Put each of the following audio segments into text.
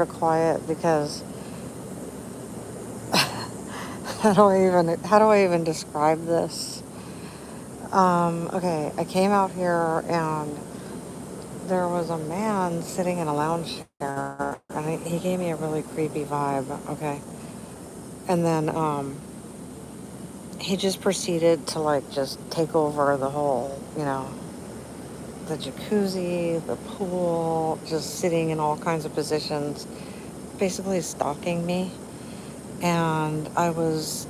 of quiet because how do I even describe this? Okay, I came out here and there was a man sitting in a lounge chair, and he gave me a really creepy vibe. Okay, and then he just proceeded to like just take over the whole, the jacuzzi, the pool, just sitting in all kinds of positions, basically stalking me. And I was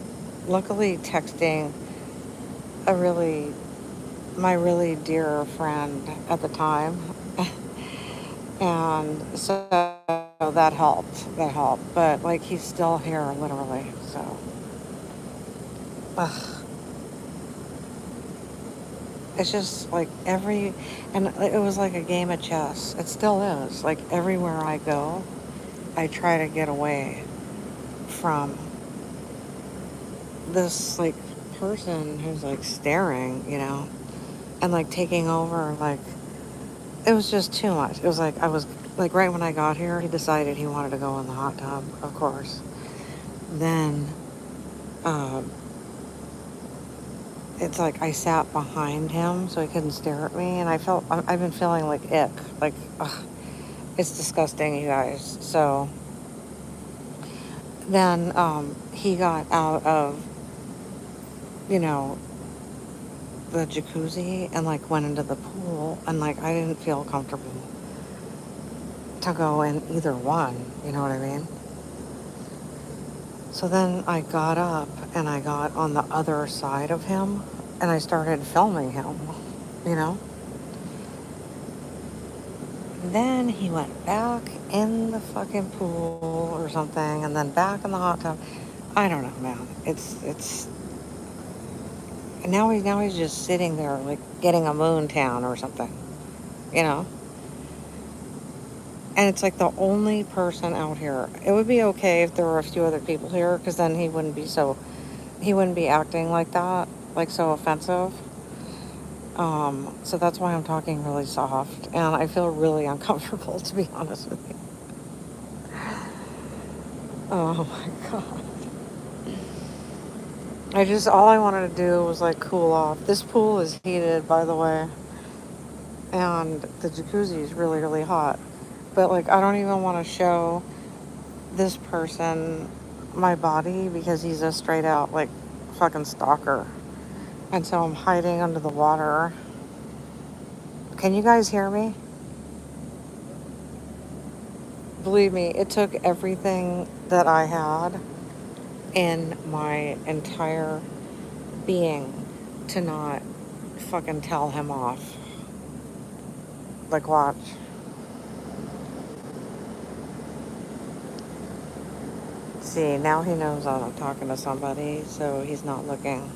luckily texting a really my really dear friend at the time, and so that helped. That helped, but like he's still here, literally. So, ugh, it's just like and it was like a game of chess. It still is. Like everywhere I go, I try to get away from this like person who's like staring, and like taking over. Like it was just too much. It was like I was like right when I got here, he decided he wanted to go in the hot tub, of course. Then uh, it's like I sat behind him so he couldn't stare at me, and I've been feeling like ick, like ugh, it's disgusting, you guys. So then he got out of you know the jacuzzi and like went into the pool, and like I didn't feel comfortable to go in either one. You know what I mean? So then I got up and I got on the other side of him and I started filming him, you know? Then he went back in the fucking pool or something and then back in the hot tub. I don't know, man. It's and now he's just sitting there like getting a moon tan or something, you know? And it's like the only person out here. It would be okay if there were a few other people here because then he wouldn't be acting like that, like so offensive. So that's why I'm talking really soft, and I feel really uncomfortable, to be honest with you. Oh my god. All I wanted to do was like cool off. This pool is heated, by the way, and the jacuzzi is really, really hot. But like, I don't even want to show this person my body because he's a straight out like fucking stalker. And so I'm hiding under the water. Can you guys hear me? Believe me, it took everything that I had in my entire being to not fucking tell him off. Like, watch. See, now he knows I'm talking to somebody, so he's not looking.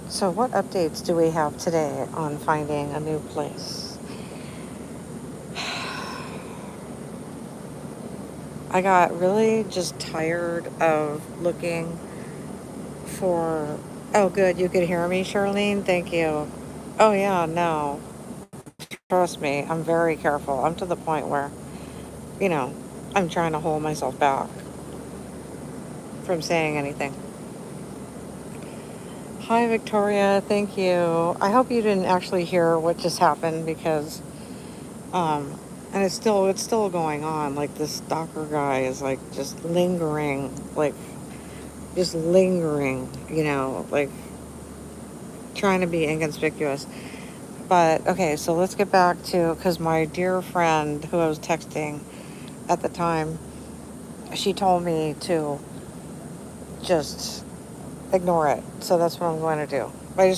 So, what updates do we have today on finding a new place? I got really just tired of looking for. Oh, good. You could hear me, Charlene. Thank you. Oh, yeah, no. Trust me, I'm very careful. I'm to the point where, you know, I'm trying to hold myself back from saying anything. Hi, Victoria. Thank you. I hope you didn't actually hear what just happened because, um, and it's still going on. Like this stalker guy is like just lingering, like just lingering, like trying to be inconspicuous. But okay, so let's get back to because my dear friend who I was texting at the time, she told me to just ignore it. So that's what I'm going to do. I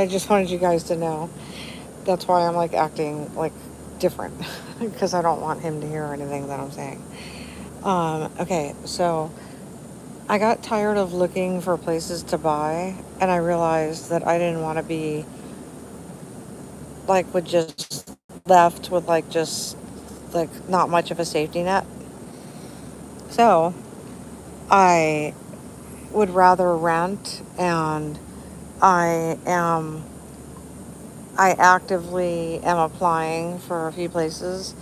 just wanted you guys to know. That's why I'm like acting like different because I don't want him to hear anything that I'm saying. Okay, so I got tired of looking for places to buy, and I realized that I didn't want to be like with just left with like just like not much of a safety net. So I would rather rent, and I am I actively am applying for a few places.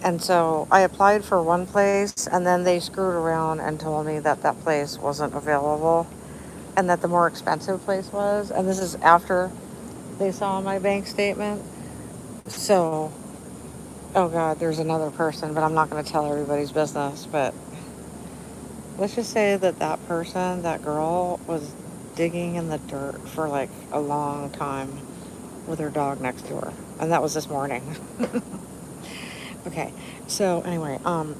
And so I applied for one place and then they screwed around and told me that that place wasn't available and that the more expensive place was. And this is after they saw my bank statement. So, oh God, there's another person, but I'm not going to tell everybody's business. But let's just say that that person, that girl, was digging in the dirt for like a long time with her dog next to her. And that was this morning. Okay. So anyway, um,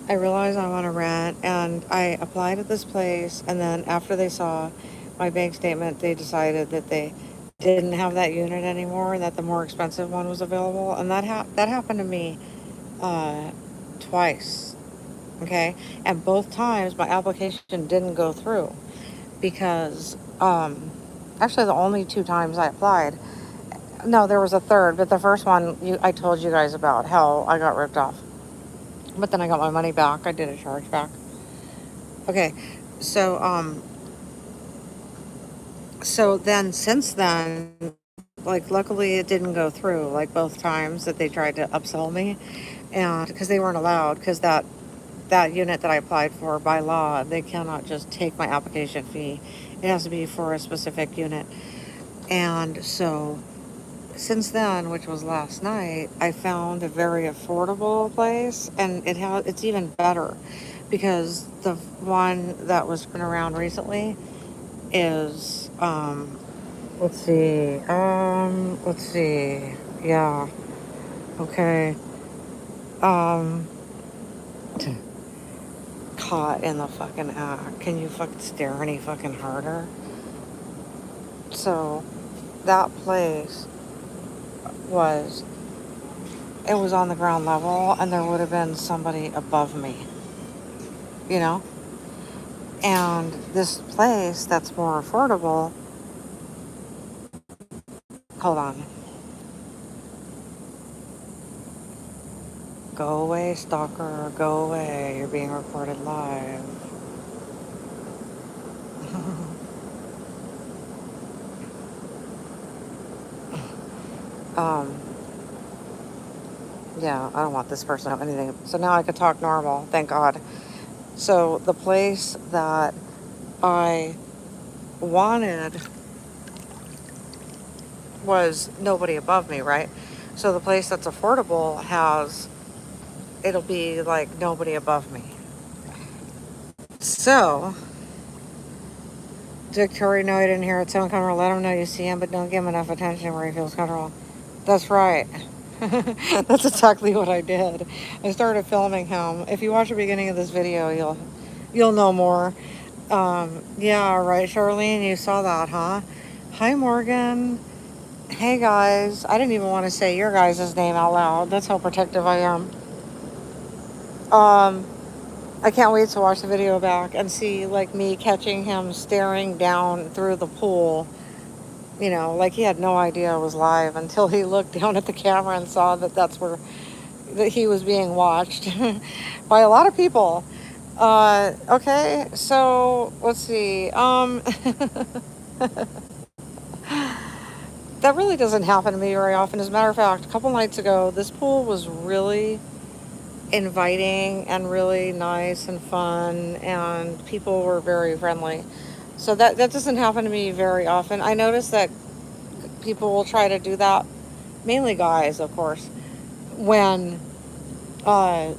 I realized I want to rent and I applied at this place and then after they saw my bank statement, they decided that they didn't have that unit anymore and that the more expensive one was available. And that happened to me uh, twice. Okay. And both times my application didn't go through because actually the only two times I applied. No, there was a third, but the first one I told you guys about how I got ripped off. But then I got my money back. I did a chargeback. Okay, so so then since then, like luckily it didn't go through. Like both times that they tried to upsell me, and because they weren't allowed, because that unit that I applied for by law, they cannot just take my application fee. It has to be for a specific unit, and so since then, which was last night, I found a very affordable place, and it's even better because the one that was been around recently is let's see, yeah, okay, um caught in the fucking act. Can you fucking stare any fucking harder? So that place was it was on the ground level, and there would have been somebody above me, you know? And this place that's more affordable, hold on. Go away, stalker, go away. You're being recorded live. um, yeah, I don't want this person to know anything. So now I could talk normal, thank God. So the place that I wanted was nobody above me, right? So the place that's affordable it'll be like nobody above me. So, did Corin know he didn't hear it sound comfortable? Let him know you see him, but don't give him enough attention where he feels comfortable. That's right. That's exactly what I did. I started filming him. If you watch the beginning of this video, you'll know more. Yeah, right, Charlene, you saw that, huh? Hi, Morgan. Hey, guys. I didn't even want to say your guys' name out loud. That's how protective I am. Um, I can't wait to watch the video back and see like me catching him staring down through the pool. You know, like he had no idea it was live until he looked down at the camera and saw that that he was being watched by a lot of people. Okay, so let's see. That really doesn't happen to me very often. As a matter of fact, a couple nights ago, this pool was really inviting and really nice and fun, and people were very friendly. So that doesn't happen to me very often. I notice that people will try to do that, mainly guys, of course, when uh,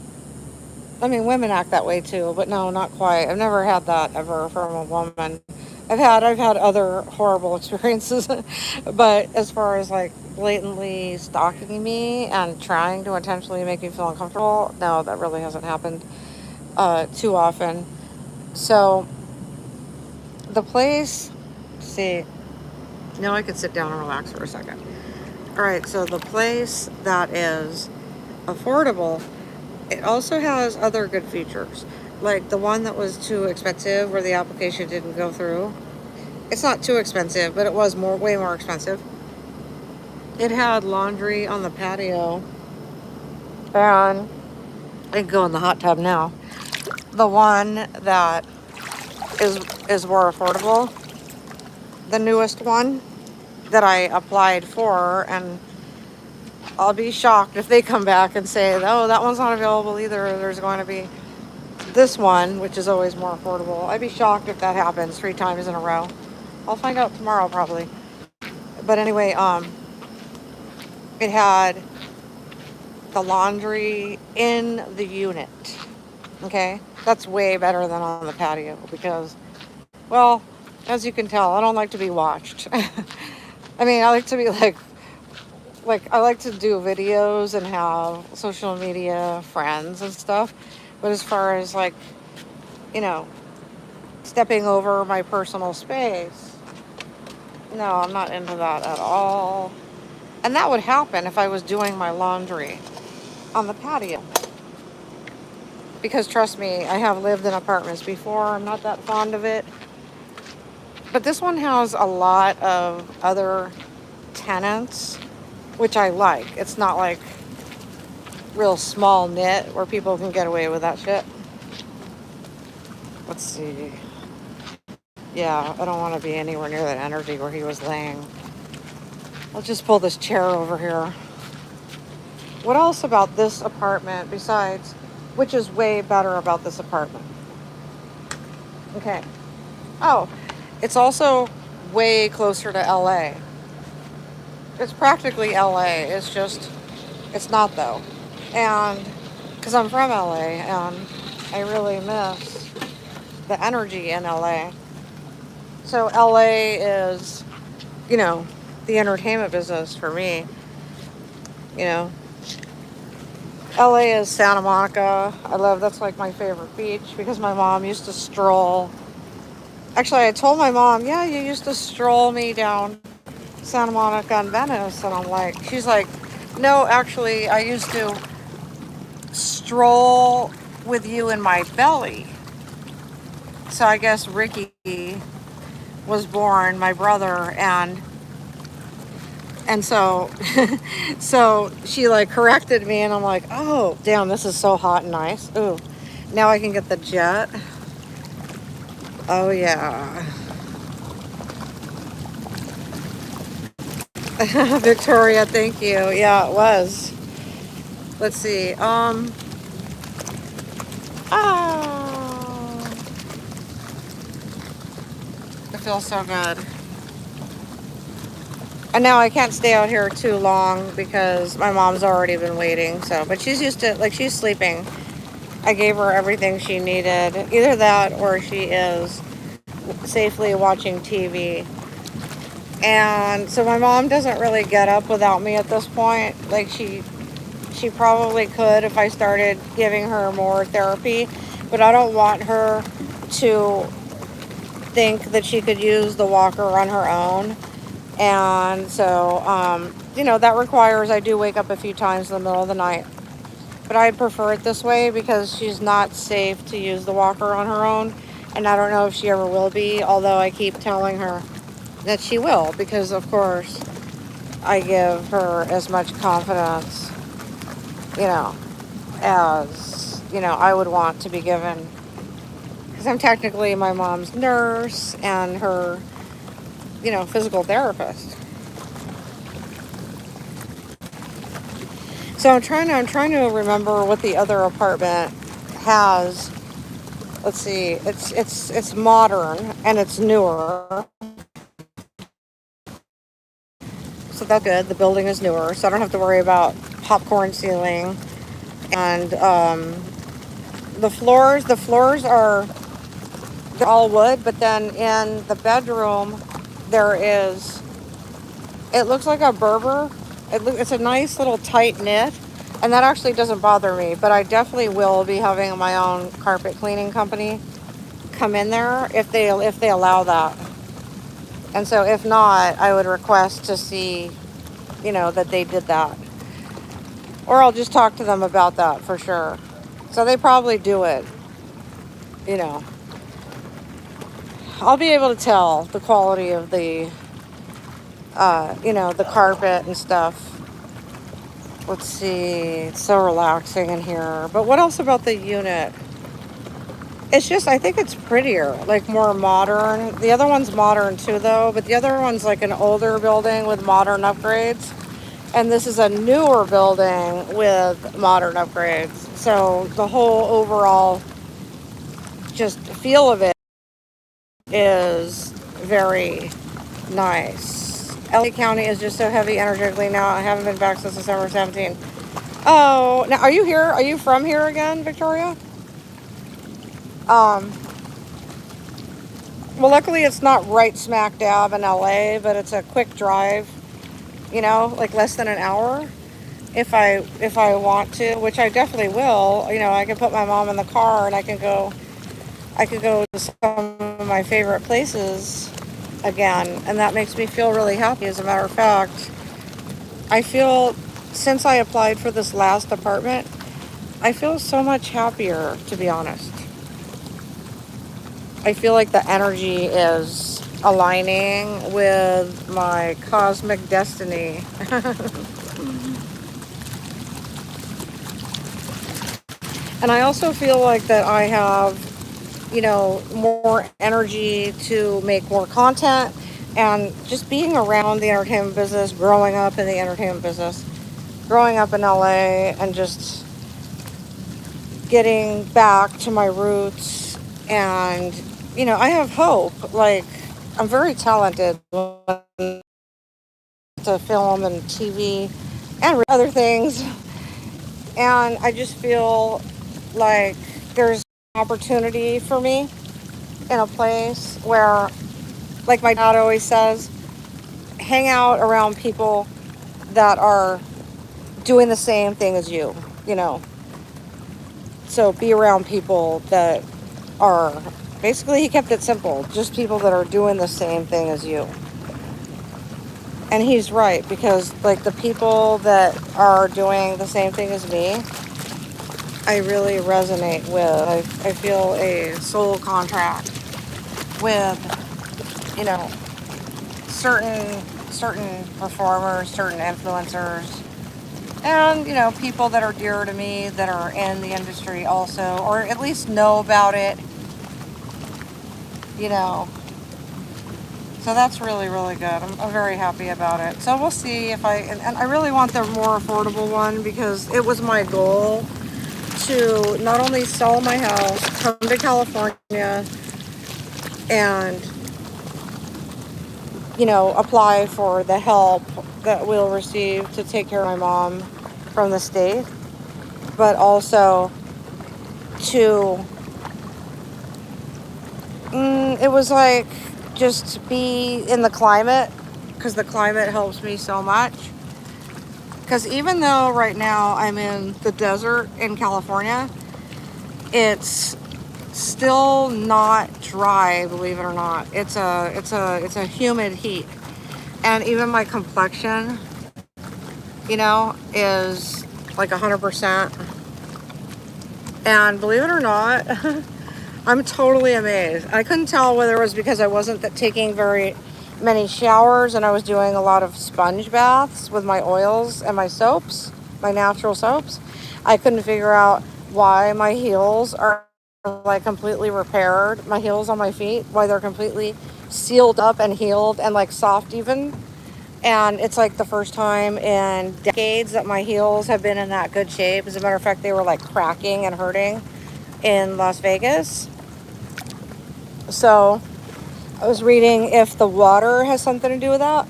I mean, women act that way too, but no, not quite. I've never had that ever from a woman. I've had other horrible experiences, but as far as like blatantly stalking me and trying to intentionally make me feel uncomfortable, no, that really hasn't happened too often. So the place, see, now I could sit down and relax for a second. All right, so the place that is affordable, it also has other good features. Like the one that was too expensive where the application didn't go through. It's not too expensive, but it was way more expensive. It had laundry on the patio, and I can go in the hot tub now. The one that is more affordable the newest one that I applied for, and I'll be shocked if they come back and say, oh, that one's not available either. There's going to be this one, which is always more affordable. I'd be shocked if that happens 3 times in a row. I'll find out tomorrow probably. But anyway, it had the laundry in the unit. Okay, that's way better than on the patio because, well, as you can tell, I don't like to be watched. I mean, I like to be like I like to do videos and have social media friends and stuff. But as far as like, you know, stepping over my personal space, no, I'm not into that at all. And that would happen if I was doing my laundry on the patio. Because trust me, I have lived in apartments before. I'm not that fond of it. But this one has a lot of other tenants, which I like. It's not like real small knit where people can get away with that shit. Let's see. Yeah, I don't want to be anywhere near that energy where he was laying. I'll just pull this chair over here. What else about this apartment besides, which is way better about this apartment? Okay. Oh, it's also way closer to LA. It's practically LA. It's not though. And because I'm from LA and I really miss the energy in LA. So LA is, you know, the entertainment business for me. You know, LA is Santa Monica. That's like my favorite beach because my mom used to stroll. Actually, I told my mom, yeah, you used to stroll me down Santa Monica and Venice. And she's like, no, actually, I used to stroll with you in my belly. So I guess Ricky was born, my brother, and so so she like corrected me and I'm like, oh damn, this is so hot and nice. Ooh, now I can get the jet. Oh yeah. Victoria, thank you. Yeah, it was. Let's see. Oh, it feels so good. And now I can't stay out here too long because my mom's already been waiting. So, but she's used to, like, she's sleeping. I gave her everything she needed. Either that or she is safely watching TV. And so my mom doesn't really get up without me at this point. Like she probably could if I started giving her more therapy, but I don't want her to think that she could use the walker on her own. And so, that requires I do wake up a few times in the middle of the night. But I'd prefer it this way because she's not safe to use the walker on her own. And I don't know if she ever will be, although I keep telling her that she will because, of course, I give her as much confidence, as, I would want to be given. Because I'm technically my mom's nurse and her, physical therapist. So I'm trying to remember what the other apartment has. Let's see. It's modern and it's newer. So that's good. The building is newer, so I don't have to worry about popcorn ceiling. And the floors are, they're all wood, but then in the bedroom it looks like a Berber. It's a nice little tight knit, and that actually doesn't bother me, but I definitely will be having my own carpet cleaning company come in there if they allow that. And so if not, I would request to see, that they did that. Or I'll just talk to them about that for sure. So they probably do it, you know. I'll be able to tell the quality of the the carpet and stuff. Let's see. It's so relaxing in here. But what else about the unit? It's just, I think it's prettier, like more modern. The other one's modern too, though, but the other one's like an older building with modern upgrades. And this is a newer building with modern upgrades. So the whole overall just feel of it is very nice. LA County is just so heavy energetically now. I haven't been back since December 17th. Oh, now are you here? Are you from here again, Victoria? Um, well, luckily it's not right smack dab in LA, but it's a quick drive, like less than an hour. If I want to, which I definitely will, I can put my mom in the car and I could go to some of my favorite places again, and that makes me feel really happy. As a matter of fact, I feel since I applied for this last apartment, I feel so much happier, to be honest. I feel like the energy is aligning with my cosmic destiny. And I also feel like that I have, more energy to make more content, and just being around the entertainment business, growing up in the entertainment business, growing up in LA, and just getting back to my roots. And, I have hope. Like, I'm very talented to film and TV and other things. And I just feel like there's opportunity for me in a place where, like my dad always says, hang out around people that are doing the same thing as you, you know. So be around people that are, basically, he kept it simple, just people that are doing the same thing as you. And he's right, because like the people that are doing the same thing as me, I really resonate with. I feel a soul contract with, you know, certain performers, certain influencers, and people that are dear to me that are in the industry also, or at least know about it. You know, so that's really, really good. I'm very happy about it. So we'll see if and I really want the more affordable one, because it was my goal to not only sell my house, come to California, and, apply for the help that we'll receive to take care of my mom from the state, but also to, it was like just be in the climate, because the climate helps me so much. Because even though right now I'm in the desert in California, it's still not dry, believe it or not. It's a humid heat. And even my complexion, is like 100%. And believe it or not, I'm totally amazed. I couldn't tell whether it was because I wasn't taking very many showers and I was doing a lot of sponge baths with my oils and my soaps, my natural soaps. I couldn't figure out why my heels are like completely repaired. My heels on my feet, why they're completely sealed up and healed and like soft even. And it's like the first time in decades that my heels have been in that good shape. As a matter of fact, they were like cracking and hurting in Las Vegas. So I was reading if the water has something to do with that,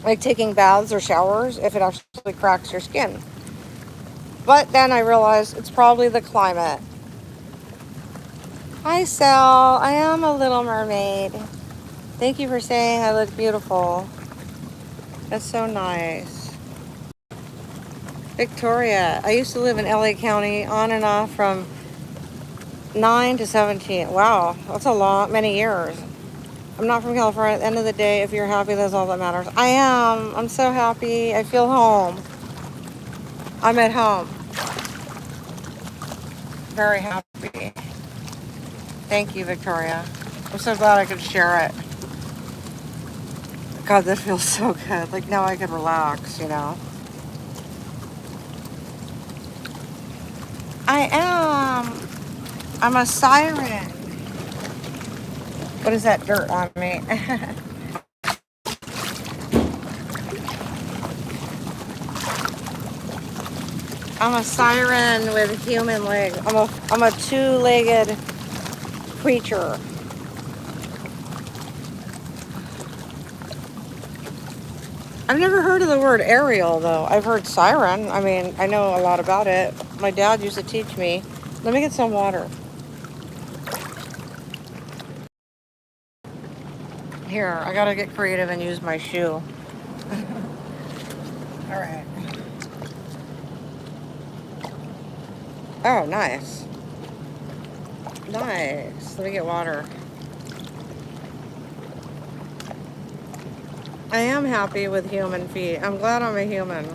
like taking baths or showers, if it actually cracks your skin. But then I realized it's probably the climate. Hi, Sal. I am a little mermaid. Thank you for saying I look beautiful. That's so nice. Victoria. I used to live in LA County on and off from 9 to 17. Wow, that's many years. I'm not from California. At the end of the day, if you're happy, that's all that matters. I am. I'm so happy. I feel home. I'm at home. Very happy. Thank you, Victoria. I'm so glad I could share it. God, this feels so good. Like now I could relax, I am. I'm a siren. What is that dirt on me? I'm a siren with human legs. I'm a two-legged creature. I've never heard of the word aerial though. I've heard siren. I mean, I know a lot about it. My dad used to teach me. Let me get some water. Here, I gotta get creative and use my shoe. All right. Oh, nice. Nice. Let me get water. I am happy with human feet. I'm glad I'm a human.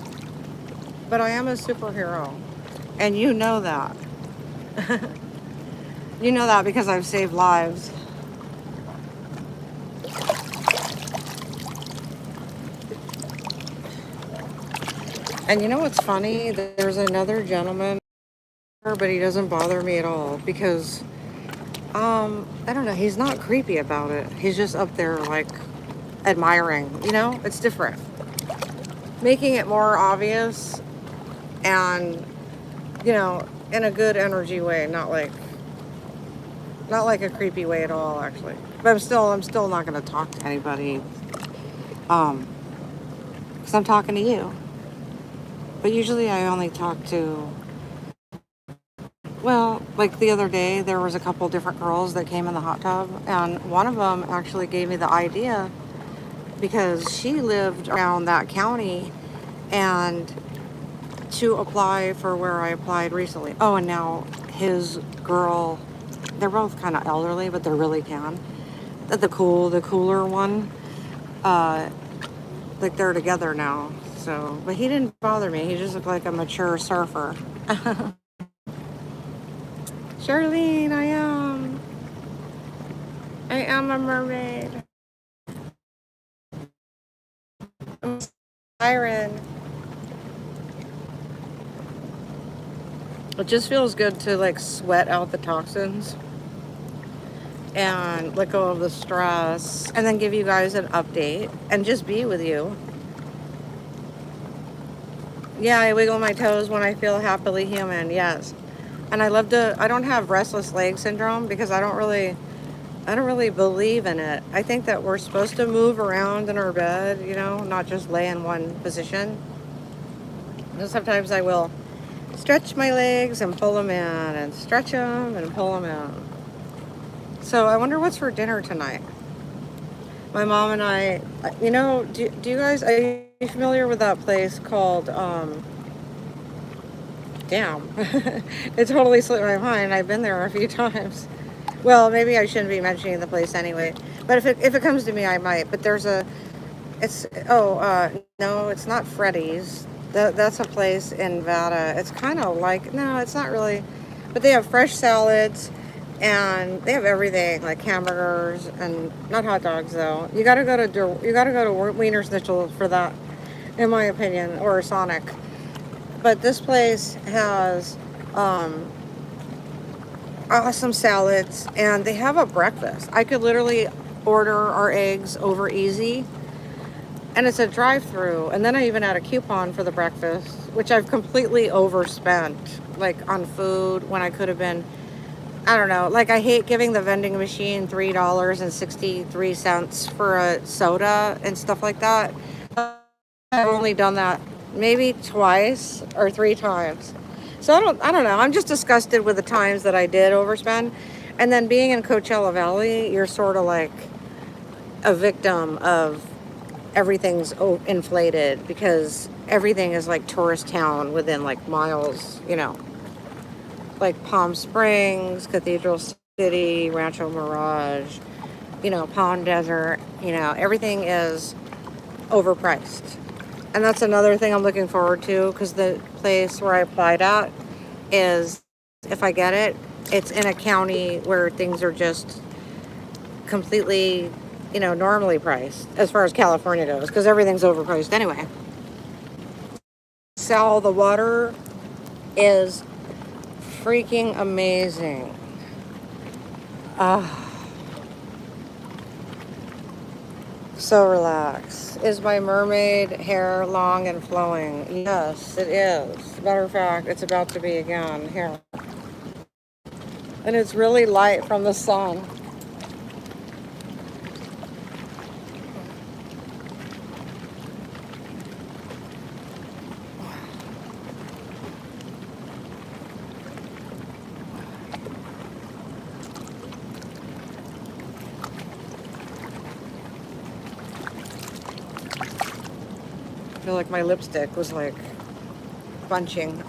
But I am a superhero. And you know that. You know that because I've saved lives. And you know what's funny? There's another gentleman, but he doesn't bother me at all because, I don't know, he's not creepy about it. He's just up there like admiring, you know? It's different. Making it more obvious and, you know, in a good energy way, not like a creepy way at all, actually. But I'm still not going to talk to anybody, because I'm talking to you. But usually I only talk to, well, like the other day, there was a couple different girls that came in the hot tub, and one of them actually gave me the idea because she lived around that county and to apply for where I applied recently. Oh, and now his girl, they're both kind of elderly, but they really can. The cooler one, like they're together now. So, but he didn't bother me. He just looked like a mature surfer. Charlene, I am a mermaid. I'm a siren. It just feels good to like sweat out the toxins and let go of the stress and then give you guys an update and just be with you. Yeah, I wiggle my toes when I feel happily human. Yes. And I don't have restless leg syndrome because I don't really believe in it. I think that we're supposed to move around in our bed, you know, not just lay in one position. And sometimes I will stretch my legs and pull them in and stretch them and pull them in. So I wonder what's for dinner tonight. My mom and I, you know, do you guys, are you familiar with that place called, damn, it totally slipped my mind. I've been there a few times. Well, maybe I shouldn't be mentioning the place anyway. But if it comes to me, I might. But there's a, it's, no, it's not Freddy's. That's a place in Nevada. It's kind of like, no, it's not really. But they have fresh salads and they have everything like hamburgers and not hot dogs though. You gotta go to Wiener Schnitzel for that, in my opinion, or Sonic. But this place has awesome salads and they have a breakfast. I could literally order our eggs over easy and it's a drive-through, and then I even had a coupon for the breakfast, which I've completely overspent like on food when I could have been, I don't know, like I hate giving the vending machine $3.63 for a soda and stuff like that. I've only done that maybe twice or three times. So I don't know. I'm just disgusted with the times that I did overspend. And then being in Coachella Valley, you're sort of like a victim of everything's inflated because everything is like tourist town within like miles, you know, like Palm Springs, Cathedral City, Rancho Mirage, you know, Palm Desert, you know, everything is overpriced. And that's another thing I'm looking forward to because the place where I applied at is, if I get it, it's in a county where things are just completely, you know, normally priced as far as California goes because everything's overpriced anyway. Sal, the water is freaking amazing. So relaxed. Is my mermaid hair long and flowing? Yes, it is. Matter of fact, it's about to be again here. And it's really light from the sun. I feel like my lipstick was like bunching.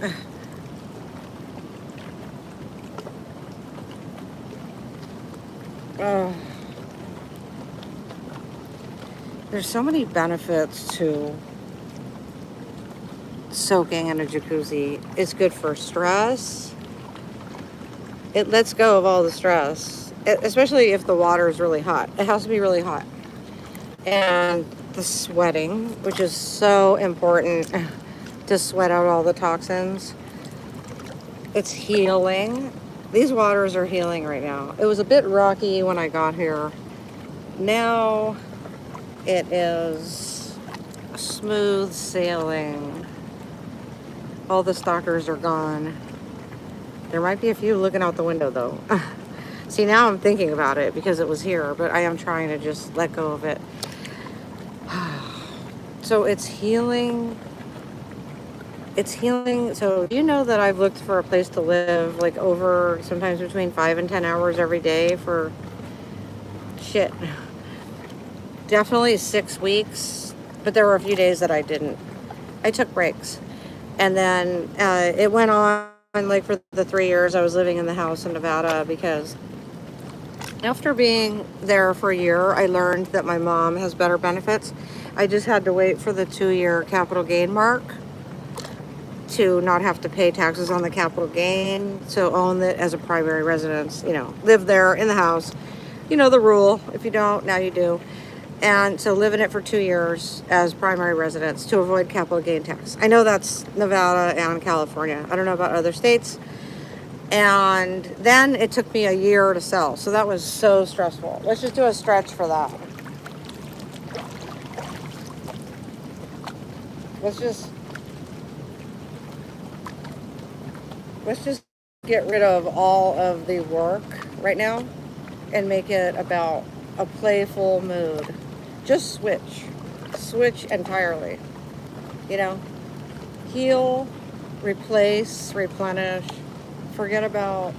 Oh, there's so many benefits to soaking in a jacuzzi. It's good for stress. It lets go of all the stress, especially if the water is really hot. It has to be really hot. And the sweating, which is so important to sweat out all the toxins. It's healing. These waters are healing right now. It was a bit rocky when I got here. Now it is smooth sailing. All the stalkers are gone. There might be a few looking out the window though. See, now I'm thinking about it because it was here, but I am trying to just let go of it. So it's healing. It's healing. So you know that I've looked for a place to live like over sometimes between 5 and 10 hours every day for shit. Definitely 6 weeks, but there were a few days that I didn't. I took breaks. And then it went on like for the 3 years I was living in the house in Nevada, because after being there for a year, I learned that my mom has better benefits. I just had to wait for the 2-year capital gain mark to not have to pay taxes on the capital gain. So own it as a primary residence, live there in the house. You know the rule. If you don't, now you do. And so live in it for 2 years as primary residence to avoid capital gain tax. I know that's Nevada and California. I don't know about other states. And then it took me a year to sell. So that was so stressful. Let's just do a stretch for that. Let's just get rid of all of the work right now and make it about a playful mood. Just switch entirely. Heal, replace, replenish, forget about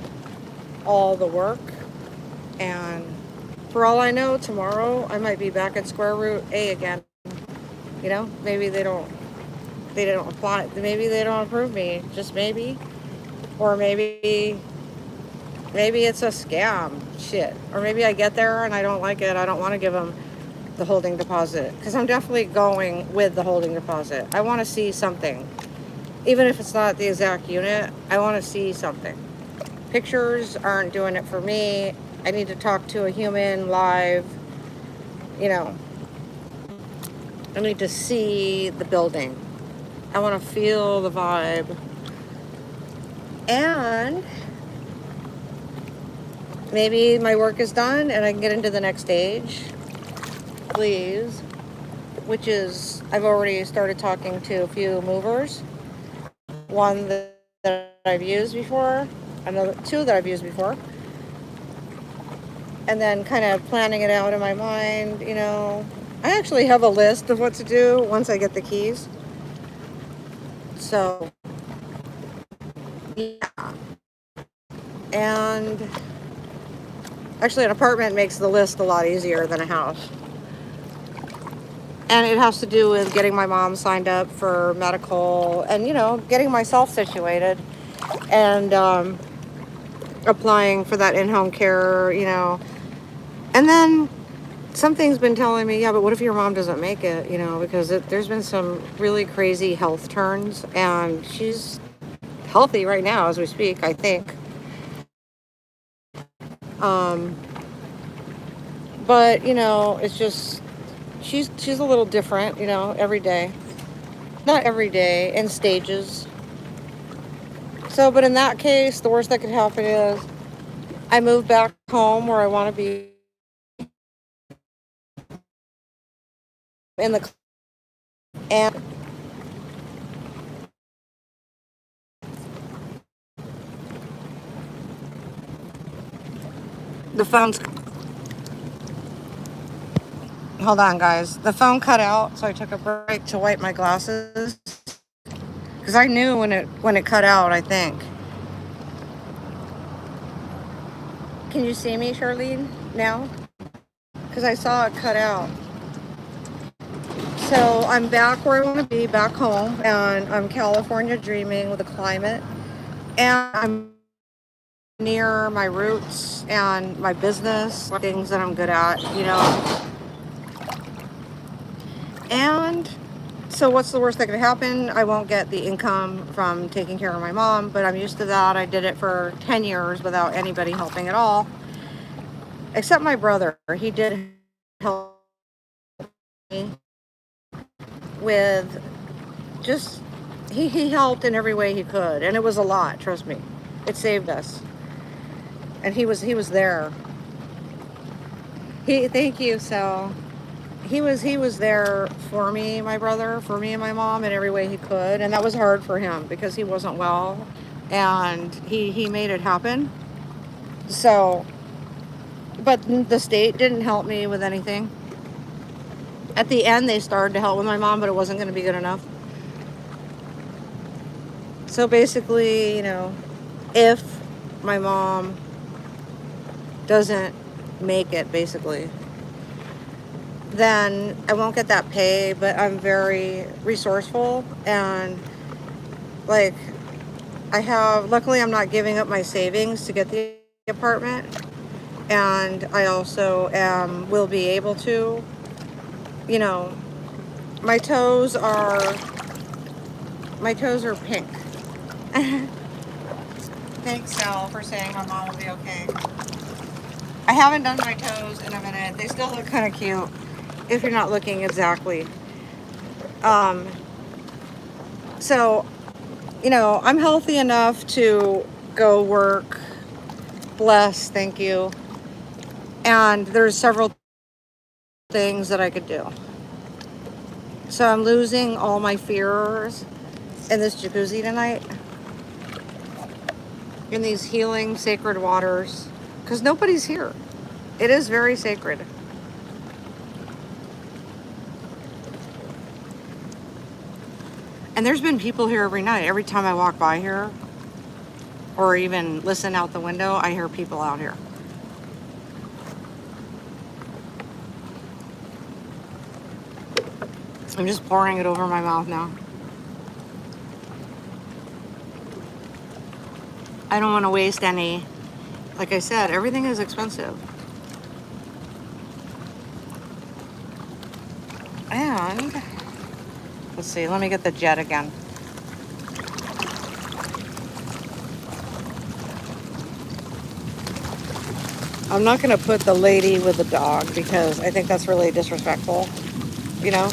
all the work. And for all I know, tomorrow I might be back at square root A again. Maybe they don't apply. Maybe they don't approve me. Just maybe. Or maybe it's a scam. Shit. Or maybe I get there and I don't like it. I don't want to give them the holding deposit. Because I'm definitely going with the holding deposit. I want to see something. Even if it's not the exact unit, I want to see something. Pictures aren't doing it for me. I need to talk to a human live. I need to see the building. I want to feel the vibe. And maybe my work is done and I can get into the next stage, please, which is I've already started talking to a few movers. One that I've used before, two that I've used before, and then kind of planning it out in my mind. I actually have a list of what to do once I get the keys. So, yeah. And actually, an apartment makes the list a lot easier than a house. And it has to do with getting my mom signed up for medical and, getting myself situated and applying for that in-home care, And then something's been telling me, yeah, but what if your mom doesn't make it, because there's been some really crazy health turns, and she's healthy right now as we speak, I think. But, it's just, she's a little different, every day. Not every day, in stages. So, but in that case, the worst that could happen is I moved back home where I want to be in the and the phone's hold on guys. The phone cut out, so I took a break to wipe my glasses because I knew when it cut out, I think. Can you see me, Charlene, now? Because I saw it cut out. So I'm back where I want to be, back home, and I'm California dreaming with the climate. And I'm near my roots and my business, things that I'm good at, you know. And so what's the worst that could happen? I won't get the income from taking care of my mom, but I'm used to that. I did it for 10 years without anybody helping at all, except my brother. He did help me with just, he helped in every way he could. And it was a lot, trust me. It saved us. And he was there. Thank you. So he was there for me, my brother, for me and my mom in every way he could, and that was hard for him because he wasn't well, and he made it happen. So, but the state didn't help me with anything. At the end, they started to help with my mom, but it wasn't going to be good enough. So basically, you know, if my mom doesn't make it, basically, then I won't get that pay, but I'm very resourceful and like luckily I'm not giving up my savings to get the apartment, and I also will be able to, you know, my toes are pink. Thanks, Sal, for saying my mom will be okay. I haven't done my toes in a minute. They still look kind of cute if you're not looking exactly. Um, so, you know, I'm healthy enough to go work. Bless, thank you. And there's several things that I could do. So I'm losing all my fears in this jacuzzi tonight, in these healing sacred waters, because nobody's here. It is very sacred. And there's been people here every night. Every time I walk by here or even listen out the window, I hear people out here. I'm just pouring it over my mouth now. I don't want to waste any. Like I said, everything is expensive. And let's see, let me get the jet again. I'm not going to put the lady with the dog because I think that's really disrespectful. You know,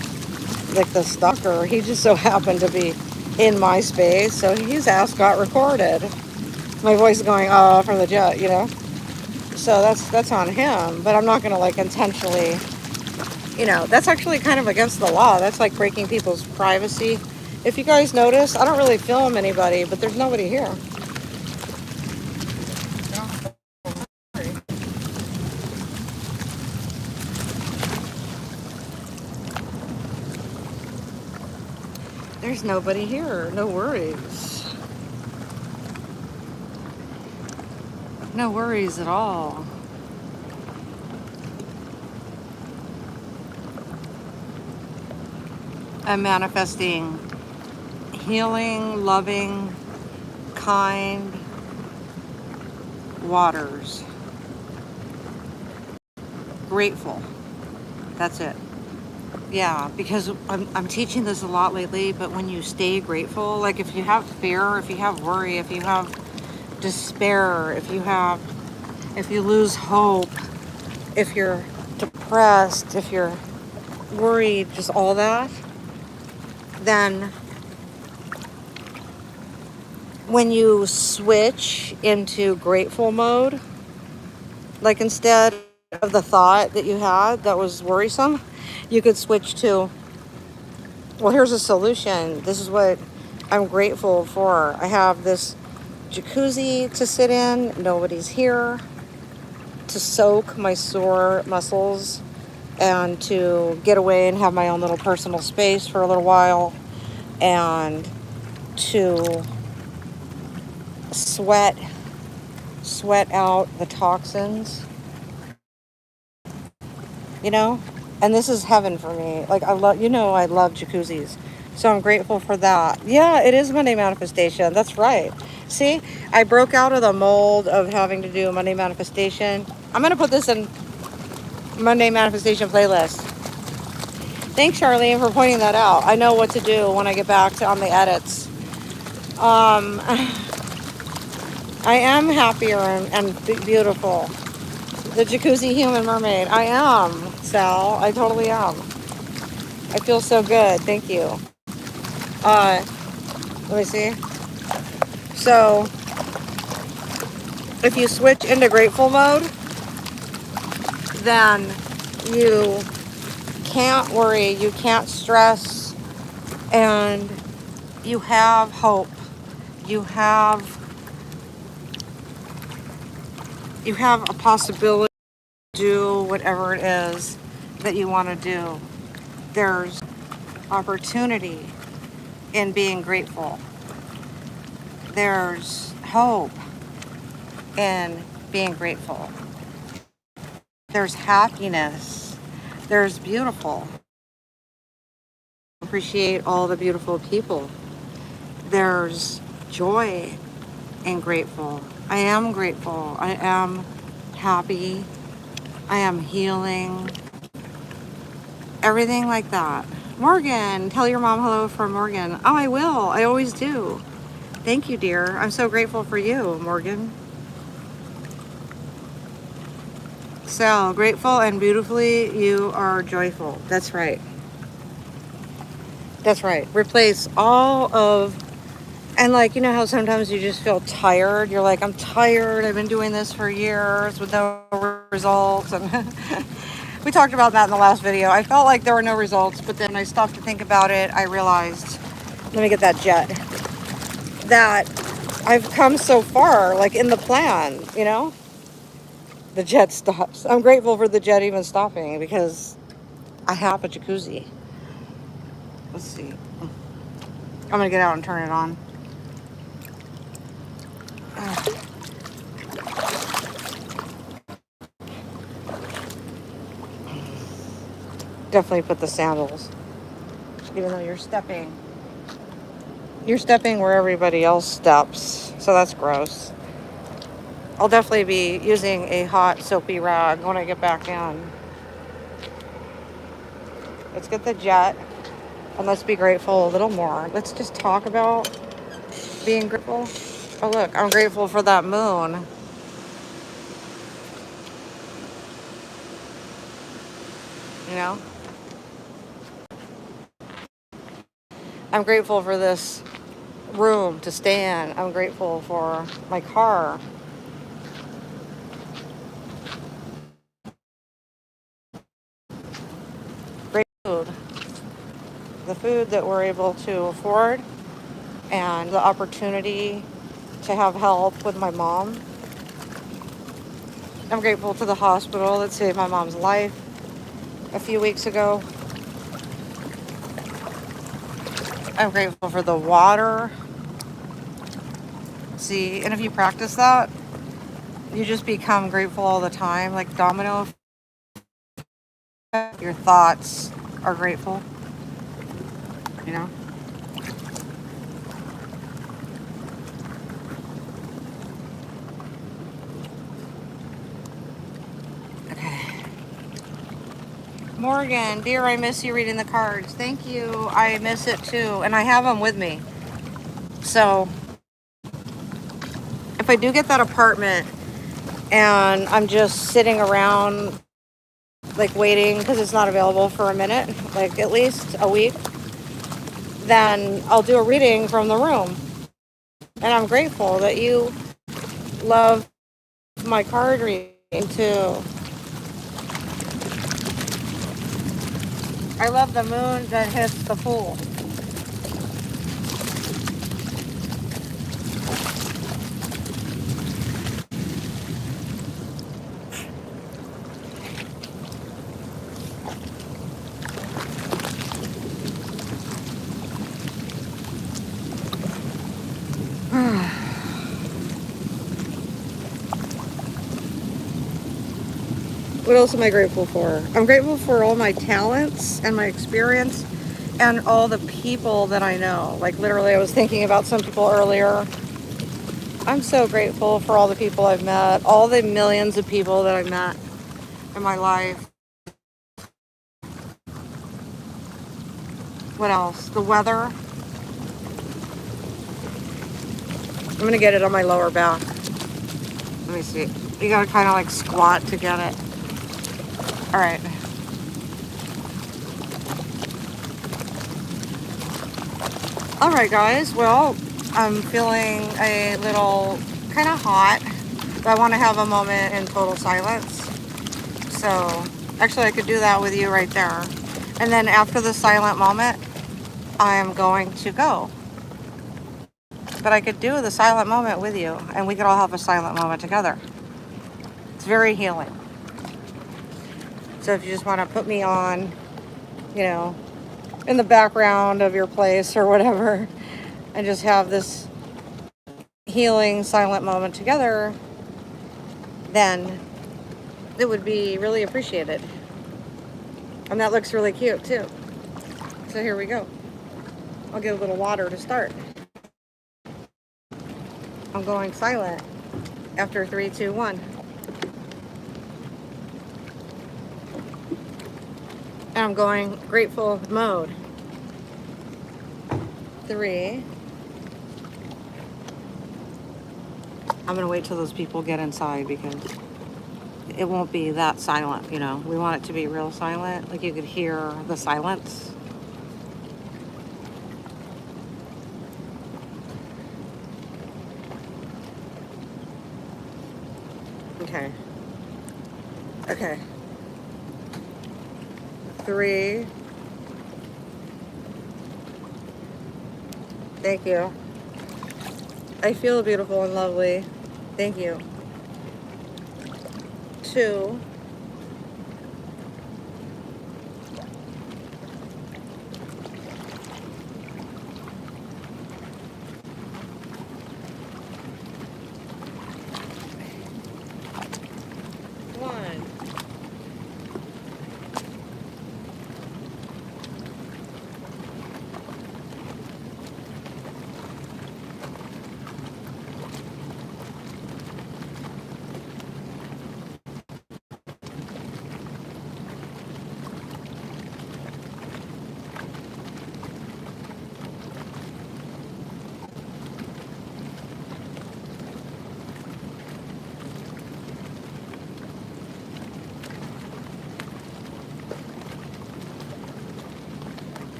like the stalker, he just so happened to be in my space, so his ass got recorded. My voice going, oh, from the jet, you know? So that's on him, but I'm not going to like intentionally, you know, that's actually kind of against the law. That's like breaking people's privacy. If you guys notice, I don't really film anybody, but there's nobody here. There's nobody here. No worries. No worries at all. I'm manifesting healing, loving, kind waters. Grateful. That's it. Yeah, because I'm teaching this a lot lately, but when you stay grateful, like if you have fear, if you have worry, if you have despair, if you lose hope, if you're depressed, if you're worried, just all that, then when you switch into grateful mode, Like instead of the thought that you had that was worrisome, you could switch to, well, here's a solution. This is what I'm grateful for. I have this jacuzzi to sit in. Nobody's here to soak my sore muscles and to get away and have my own little personal space for a little while and to sweat out the toxins, you know? And this is heaven for me. Like I love jacuzzis. So I'm grateful for that. Yeah, it is Monday manifestation. That's right. See, I broke out of the mold of having to do Monday manifestation. I'm going to put this in Monday manifestation playlist. Thanks, Charlene, for pointing that out. I know what to do when I get back to on the edits. I am happier and beautiful. The jacuzzi human mermaid. I am, Sal. I totally am. I feel so good. Thank you. Let me see. So, if you switch into grateful mode, then you can't worry, you can't stress, and you have hope. You have a possibility to do whatever it is that you want to do. There's opportunity in being grateful. There's hope in being grateful. There's happiness. There's beautiful. Appreciate all the beautiful people. There's joy and grateful. I am grateful. I am happy. I am healing. Everything like that. Morgan, tell your mom hello from Morgan. Oh, I will. I always do. Thank you, dear. I'm so grateful for you, Morgan. So, grateful and beautifully, you are joyful. That's right. That's right. Replace all of, and like, you know how sometimes you just feel tired? You're like, I'm tired. I've been doing this for years with no results. And we talked about that in the last video. I felt like there were no results, but then I stopped to think about it. I realized, let me get that jet, that I've come so far, like in the plan, you know? The jet stops. I'm grateful for the jet even stopping because I have a jacuzzi. Let's see. I'm gonna get out and turn it on. Definitely put the sandals, even though you're stepping where everybody else steps, so that's gross. I'll definitely be using a hot soapy rag when I get back in. Let's get the jet and let's be grateful a little more. Let's just talk about being grateful. Oh look, I'm grateful for that moon. You know, I'm grateful for this room to stay in. I'm grateful for my car. Great food. The food that we're able to afford and the opportunity to have help with my mom. I'm grateful to the hospital that saved my mom's life a few weeks ago. I'm grateful for the water. See, and if you practice that, you just become grateful all the time. Like domino effect, your thoughts are grateful, you know? Okay. Morgan, dear, I miss you reading the cards. Thank you. I miss it too. And I have them with me. So if I do get that apartment and I'm just sitting around like waiting because it's not available for a minute, like at least a week, then I'll do a reading from the room. And I'm grateful that you love my card reading. too. I love the moon that hits the pool. What else am I grateful for? I'm grateful for all my talents and my experience and all the people that I know. Like literally, I was thinking about some people earlier. I'm so grateful for all the people I've met, all the millions of people that I've met in my life. What else? The weather. I'm gonna get it on my lower back. Let me see. You gotta kind of like squat to get it. All right. All right, guys. Well, I'm feeling a little kind of hot, but I want to have a moment in total silence. So, actually, I could do that with you right there. And then after the silent moment, I am going to go. But I could do the silent moment with you, and we could all have a silent moment together. It's very healing. So if you just want to put me on, you know, in the background of your place or whatever, and just have this healing silent moment together, then it would be really appreciated. And that looks really cute too. So here we go. I'll get a little water to start. I'm going silent after 3, 2, 1. And I'm going grateful mode. 3. I'm gonna wait till those people get inside because it won't be that silent, you know. We want it to be real silent, like you could hear the silence. Okay. Okay. 3. Thank you. I feel beautiful and lovely. Thank you. 2. 1.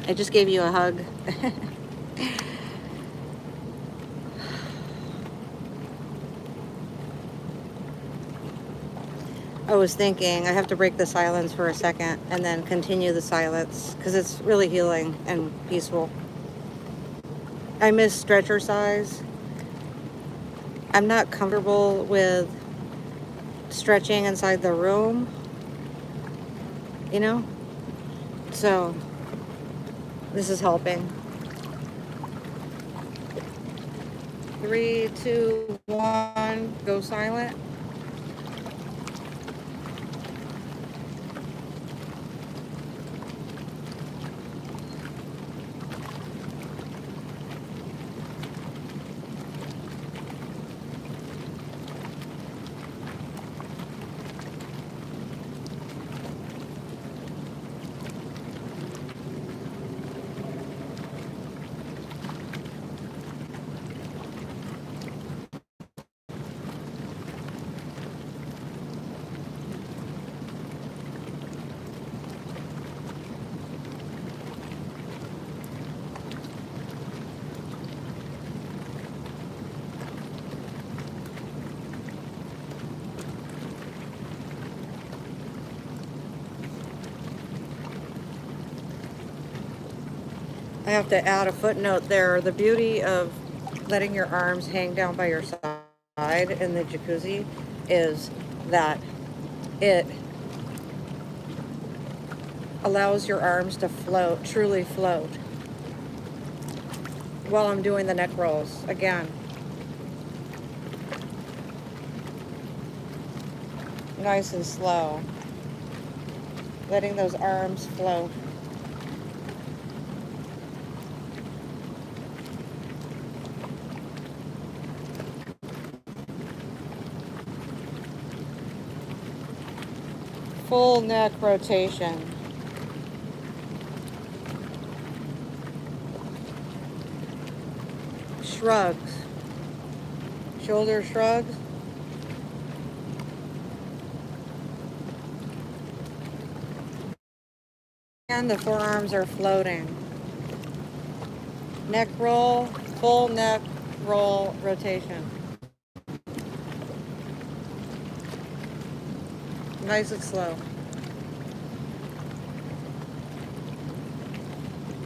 I just gave you a hug. I was thinking I have to break the silence for a second and then continue the silence because it's really healing and peaceful. I miss stretcher size. I'm not comfortable with stretching inside the room, you know? So this is helping. 3, 2, 1, go silent. I have to add a footnote there. The beauty of letting your arms hang down by your side in the jacuzzi is that it allows your arms to float, truly float, while I'm doing the neck rolls. Again, nice and slow, letting those arms float. Full neck rotation. Shrugs. Shoulder shrugs. And the forearms are floating. Neck roll, full neck roll rotation. Nice and slow.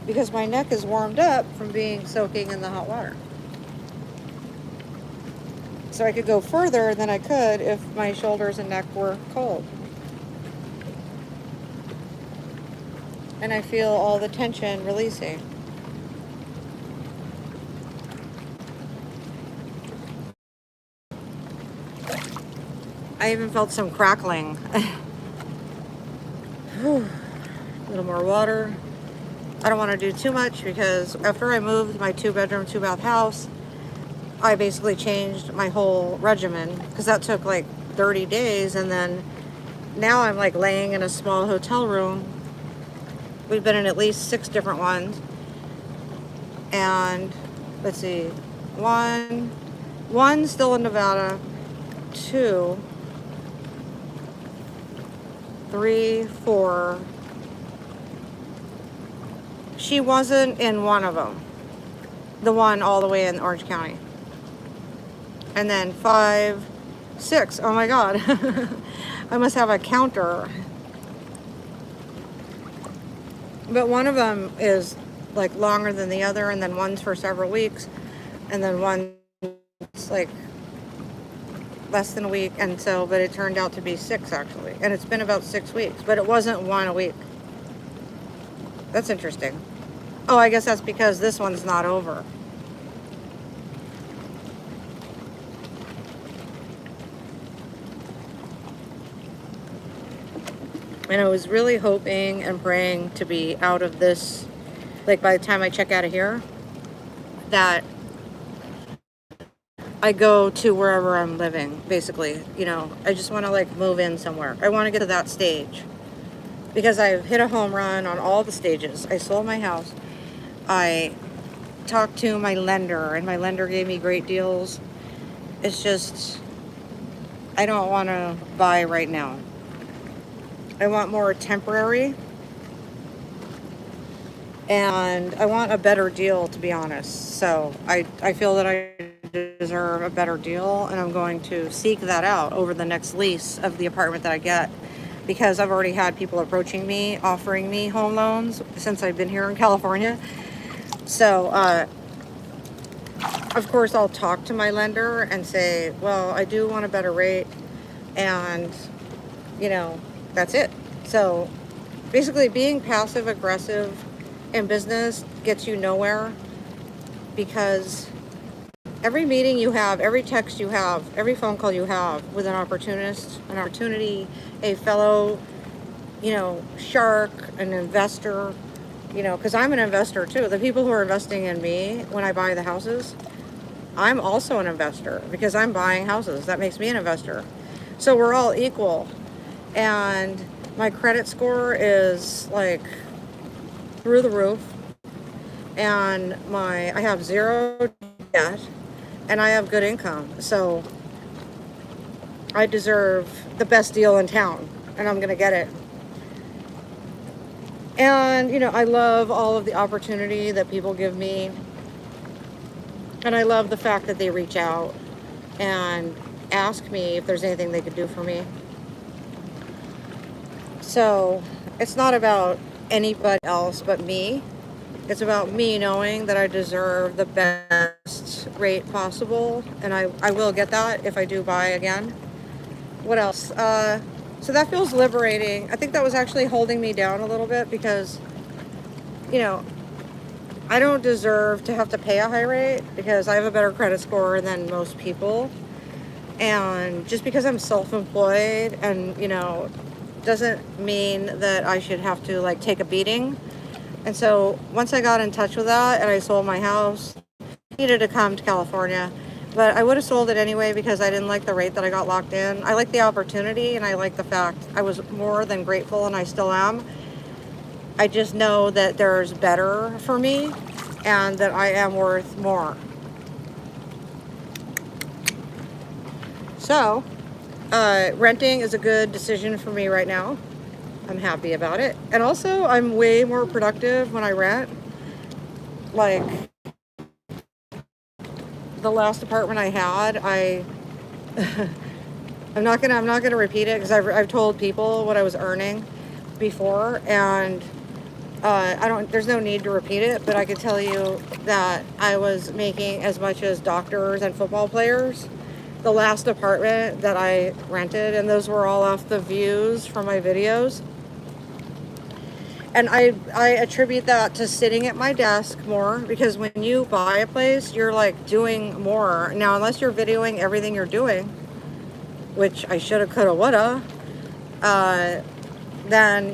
Because my neck is warmed up from being soaking in the hot water. So I could go further than I could if my shoulders and neck were cold. And I feel all the tension releasing. I even felt some crackling. A little more water. I don't want to do too much because after I moved my 2-bedroom, 2-bath house, I basically changed my whole regimen because that took like 30 days. And then now I'm like laying in a small hotel room. We've been in at least 6 different ones. And let's see, one still in Nevada, 2, 3, 4. She wasn't in one of them. The one all the way in Orange County. And then 5, 6. Oh my God. I must have a counter. But one of them is like longer than the other, and then one's for several weeks, and then one's like less than a week. And so, but it turned out to be 6 actually. And it's been about 6 weeks, but it wasn't 1 a week. That's interesting. Oh, I guess that's because this one's not over. And I was really hoping and praying to be out of this, like by the time I check out of here, that I go to wherever I'm living, basically. You know, I just want to like move in somewhere. I want to get to that stage because I've hit a home run on all the stages. I sold my house. I talked to my lender, and my lender gave me great deals. It's just, I don't want to buy right now. I want more temporary, and I want a better deal, to be honest. So I feel that I deserve a better deal, and I'm going to seek that out over the next lease of the apartment that I get, because I've already had people approaching me, offering me home loans since I've been here in California. So, of course, I'll talk to my lender and say, well, I do want a better rate, and, you know, that's it. So, basically, being passive aggressive in business gets you nowhere, because every meeting you have, every text you have, every phone call you have with an opportunist, an opportunity, a fellow, you know, shark, an investor, you know, because I'm an investor too. The people who are investing in me when I buy the houses, I'm also an investor because I'm buying houses. That makes me an investor. So we're all equal. And my credit score is like through the roof. And I have 0 debt, and I have good income. So I deserve the best deal in town, and I'm going to get it. And, you know, I love all of the opportunity that people give me. And I love the fact that they reach out and ask me if there's anything they could do for me. So it's not about anybody else but me. It's about me knowing that I deserve the best rate possible, and I will get that if I do buy again. What else? So that feels liberating. I think that was actually holding me down a little bit because, you know, I don't deserve to have to pay a high rate because I have a better credit score than most people. And just because I'm self-employed and, doesn't mean that I should have to like take a beating. And so once I got in touch with that and I sold my house, I needed to come to California. But I would have sold it anyway because I didn't like the rate that I got locked in. I like the opportunity and I like the fact I was more than grateful, and I still am. I just know that there's better for me and that I am worth more. So, renting is a good decision for me right now. I'm happy about it. And also, I'm way more productive when I rent. Like, the last apartment I had, I'm not gonna repeat it because I've told people what I was earning before, and there's no need to repeat it, but I can tell you that I was making as much as doctors and football players. The last apartment that I rented, and those were all off the views from my videos. And I attribute that to sitting at my desk more, because when you buy a place, you're like doing more. Now, unless you're videoing everything you're doing, which I shoulda, coulda, woulda, then,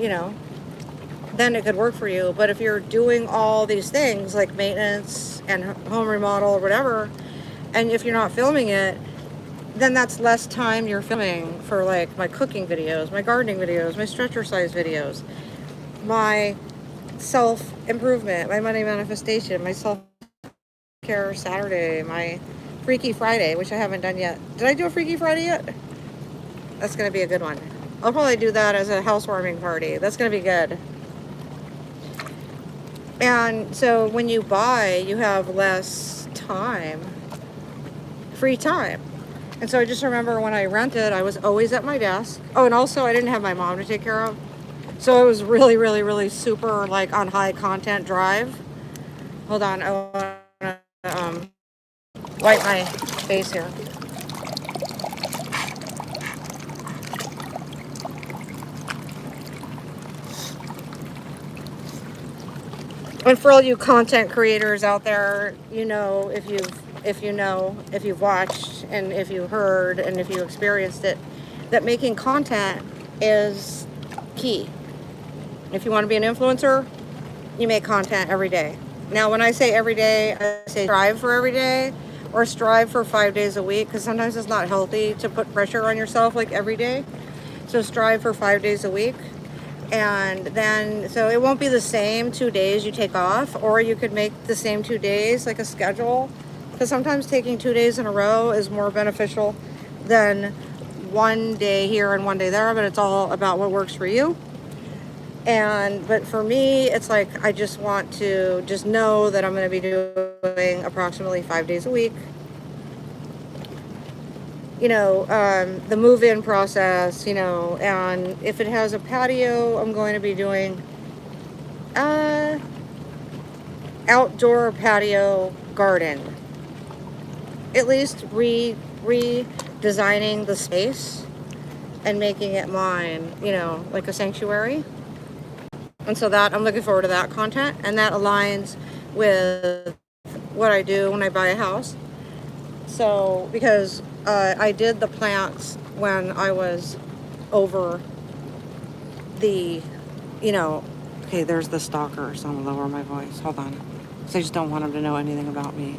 then it could work for you. But if you're doing all these things like maintenance and home remodel or whatever, and if you're not filming it, then that's less time you're filming for like my cooking videos, my gardening videos, my stretch exercise videos, my self-improvement, my money manifestation, my self-care Saturday, my Freaky Friday, which I haven't done yet. Did I do a Freaky Friday yet? That's going to be a good one. I'll probably do that as a housewarming party. That's going to be good. And so when you buy, you have less time, free time. And so I just remember when I rented, I was always at my desk. Oh, and also I didn't have my mom to take care of. So it was really, really, really super like on high content drive. Hold on, I want to wipe my face here. And for all you content creators out there, if you've watched and if you heard and if you experienced it, that making content is key. If you want to be an influencer, you make content every day. Now, when I say every day, I say strive for every day or strive for 5 days a week, because sometimes it's not healthy to put pressure on yourself like every day. So strive for 5 days a week. And then, so it won't be the same 2 days you take off, or you could make the same 2 days like a schedule, because sometimes taking 2 days in a row is more beneficial than 1 day here and 1 day there, but it's all about what works for you. But for me, it's like I just want to just know that I'm going to be doing approximately 5 days a week. The move-in process, and if it has a patio, I'm going to be doing outdoor patio garden. At least redesigning the space and making it mine, like a sanctuary. And so that I'm looking forward to that content, and that aligns with what I do when I buy a house. So, because I did the plants when I was over the, okay, there's the stalker, so I'm gonna lower my voice. Hold on. Because I just don't want him to know anything about me.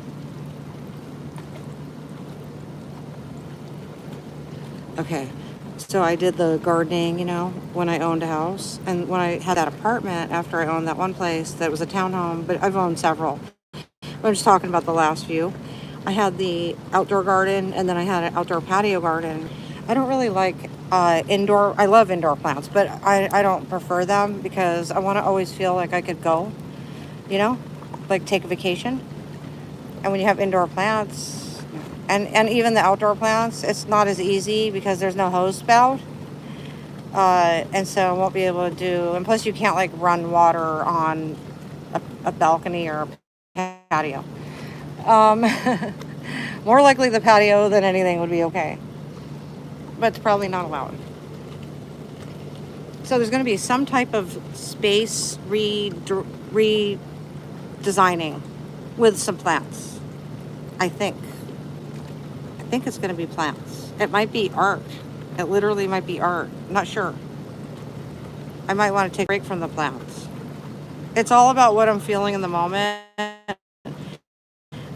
Okay. So I did the gardening, when I owned a house. And when I had that apartment after I owned that one place that was a townhome, but I've owned several. I'm just talking about the last few. I had the outdoor garden, and then I had an outdoor patio garden. I don't really like indoor. I love indoor plants, but I don't prefer them because I want to always feel like I could go, like take a vacation. And when you have indoor plants, and even the outdoor plants, it's not as easy because there's no hose spout. And so I won't be able to do, and plus you can't like run water on a balcony or a patio. Um, More likely the patio than anything would be okay, but it's probably not allowed. So there's going to be some type of space redesigning with some plants. I think. I think it's going to be plants. It might be art. It literally might be art. I'm not sure. I might want to take a break from the plants. It's all about what I'm feeling in the moment,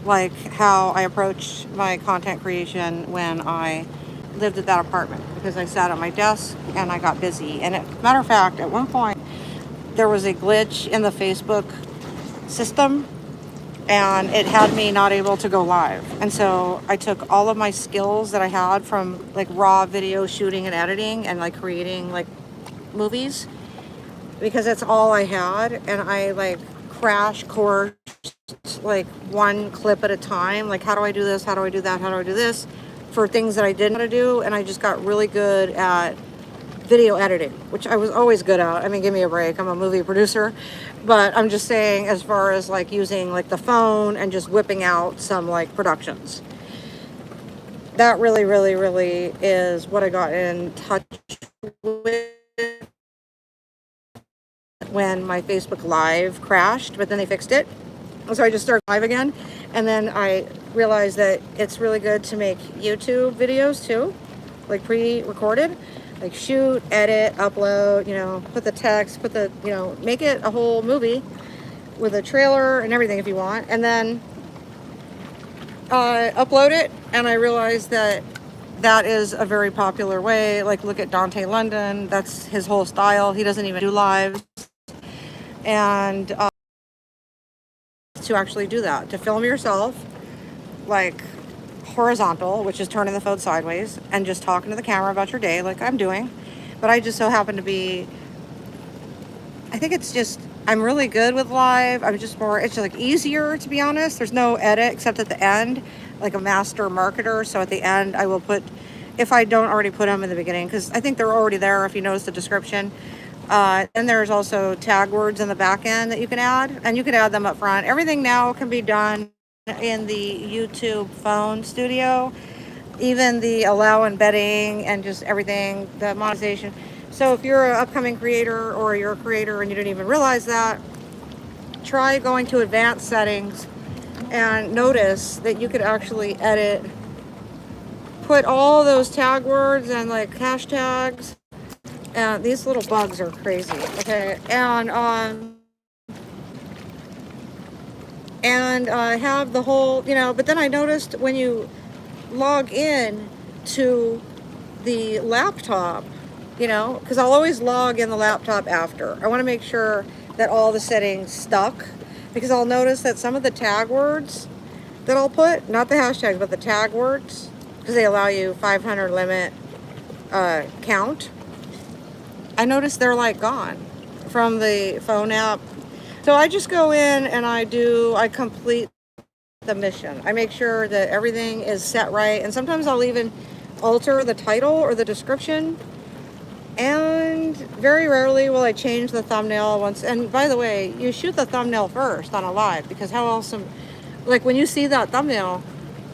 like how I approached my content creation when I lived at that apartment, because I sat at my desk and I got busy. And matter of fact, at one point there was a glitch in the Facebook system and it had me not able to go live. And so I took all of my skills that I had from like raw video shooting and editing and like creating like movies, because that's all I had, and I like crash course like one clip at a time, like how do I do this, how do I do that, how do I do this, for things that I didn't know how to do. And I just got really good at video editing, which I was always good at. I mean, give me a break, I'm a movie producer. But I'm just saying, as far as like using like the phone and just whipping out some like productions, that really is what I got in touch with when my Facebook Live crashed, but then they fixed it. So I just started live again. And then I realized that it's really good to make YouTube videos too, like pre-recorded, like shoot, edit, upload, put the text, make it a whole movie with a trailer and everything if you want. And then upload it. And I realized that is a very popular way. Like, look at Dante London. That's his whole style. He doesn't even do lives. And to actually do that, to film yourself like horizontal, which is turning the phone sideways and just talking to the camera about your day like I'm doing. But I just so happen to be, I think it's just, I'm really good with live. I'm just more, it's just like easier, to be honest. There's no edit except at the end, like a master marketer. So at the end I will put, if I don't already put them in the beginning, because I think they're already there if you notice the description. And there's also tag words in the back end that you can add, and you can add them up front. Everything now can be done in the YouTube phone studio, even the allow embedding and just everything, the monetization. So if you're an upcoming creator or you're a creator and you didn't even realize that, try going to advanced settings and notice that you could actually edit, put all those tag words and like hashtags. And these little bugs are crazy. Okay, and have the whole, but then I noticed when you log in to the laptop, because I'll always log in the laptop after. I want to make sure that all the settings stuck, because I'll notice that some of the tag words that I'll put, not the hashtags, but the tag words, because they allow you 500 limit count. I noticed they're like gone from the phone app. So I just go in and I complete the mission. I make sure that everything is set right. And sometimes I'll even alter the title or the description. And very rarely will I change the thumbnail once. And by the way, you shoot the thumbnail first on a live, because how else, like when you see that thumbnail,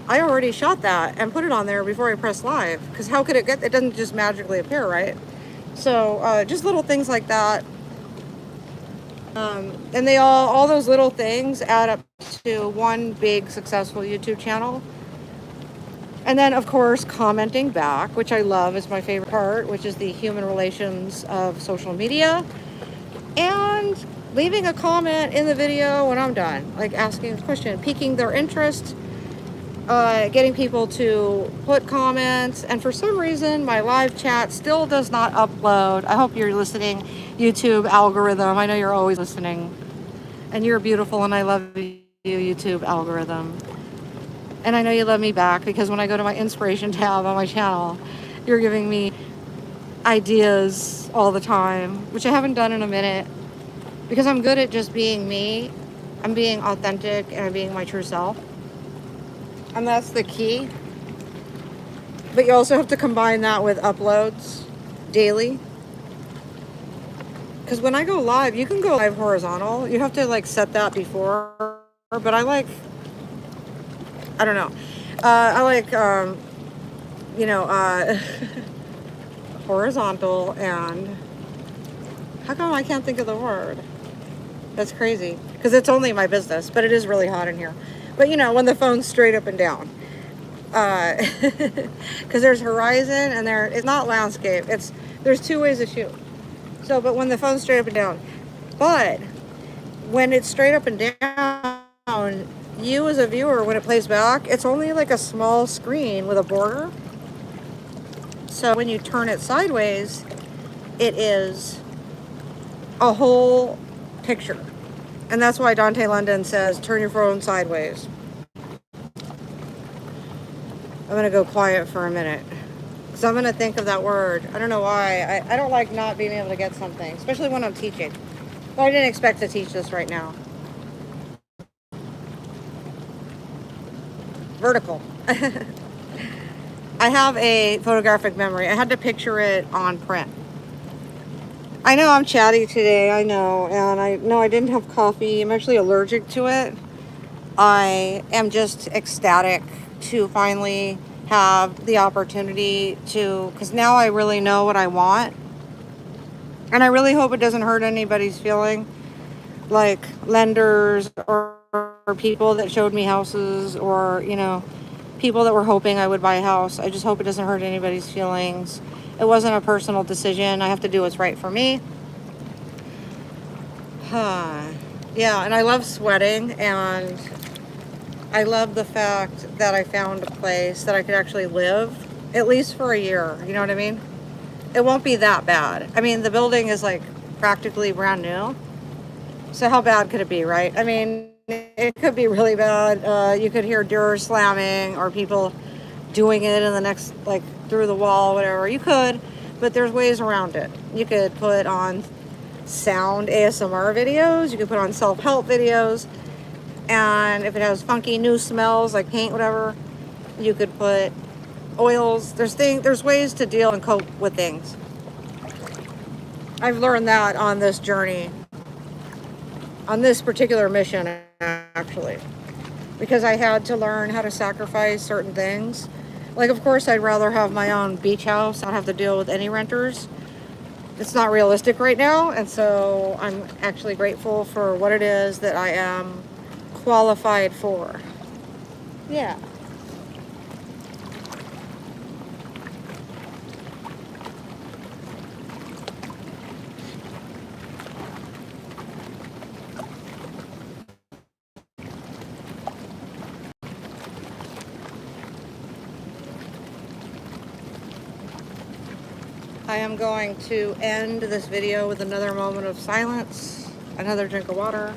I already shot that and put it on there before I press live. Because how could it doesn't just magically appear, right? So just little things like that. And they all those little things add up to one big successful YouTube channel. And then of course commenting back, which I love, is my favorite part, which is the human relations of social media. And leaving a comment in the video when I'm done, like asking a question, piquing their interest, getting people to put comments. And for some reason my live chat still does not upload. I hope you're listening, YouTube algorithm. I know you're always listening, and you're beautiful, and I love you, YouTube algorithm. And I know you love me back, because when I go to my inspiration tab on my channel, you're giving me ideas all the time, which I haven't done in a minute, because I'm good at just being me. I'm being authentic and I'm being my true self. And that's the key. But you also have to combine that with uploads daily. because when I go live, you can go live horizontal. You have to like set that before, but I don't know. I like, you know, horizontal, and how come I can't think of the word? That's crazy, because it's only my business, but it is really hot in here. But you know, when the phone's straight up and down, because there's horizon and it's not landscape. There's two ways to shoot. So, but when the phone's straight up and down, but when it's straight up and down, you as a viewer, when it plays back, it's only like a small screen with a border. So when you turn it sideways, it is a whole picture. And that's why Dante London says, turn your phone sideways. I'm going to go quiet for a minute, because I'm going to think of that word. I don't know why. I don't like not being able to get something, especially when I'm teaching. But I didn't expect to teach this right now. Vertical. I have a photographic memory. I had to picture it on print. I know I'm chatty today, I know, and I know I didn't have coffee. I'm actually allergic to it. I am just ecstatic to finally have the opportunity to, because now I really know what I want. And I really hope it doesn't hurt anybody's feeling, like lenders or people that showed me houses, or, you know, people that were hoping I would buy a house. I just hope it doesn't hurt anybody's feelings. It wasn't a personal decision. I have to do what's right for me. Yeah, and I love sweating, and I love the fact that I found a place that I could actually live, at least for a year. You know what I mean? It won't be that bad. I mean, the building is like practically brand new. So how bad could it be, right? I mean, it could be really bad. You could hear doors slamming or people doing it in the next, like through the wall, whatever. You could, but there's ways around it. You could put on sound ASMR videos. You could put on self-help videos. And if it has funky new smells like paint, whatever, you could put oils. There's ways to deal and cope with things. I've learned that on this journey, on this particular mission, actually, because I had to learn how to sacrifice certain things. Like, of course, I'd rather have my own beach house, not have to deal with any renters. It's not realistic right now, and so I'm actually grateful for what it is that I am qualified for. Yeah. I am going to end this video with another moment of silence, another drink of water.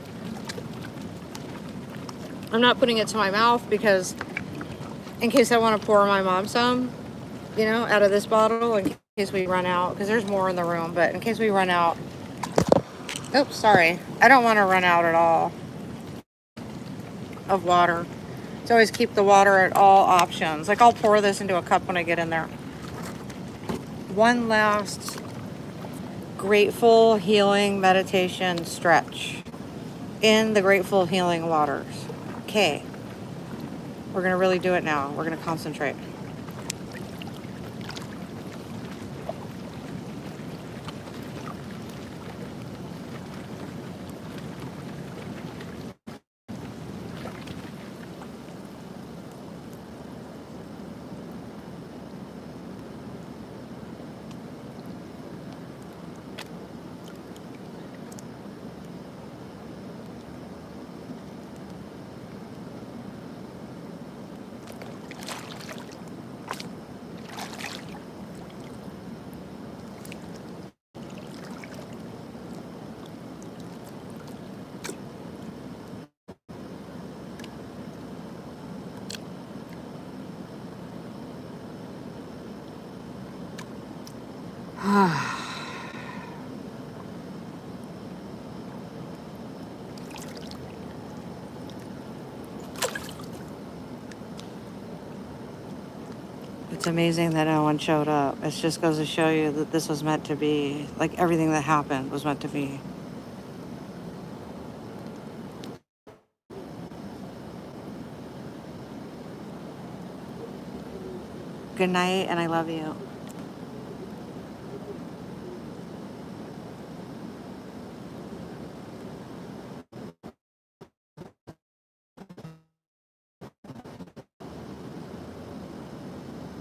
I'm not putting it to my mouth because in case I want to pour my mom some, you know, out of this bottle, in case we run out, because there's more in the room, but in case we run out. Oops, sorry. I don't want to run out at all of water. So always keep the water at all options. Like, I'll pour this into a cup when I get in there. One last grateful healing meditation stretch in the grateful healing waters. Okay, we're gonna really do it now. We're gonna concentrate. It's amazing that no one showed up. It just goes to show you that this was meant to be. Like everything that happened was meant to be. Good night, and I love you.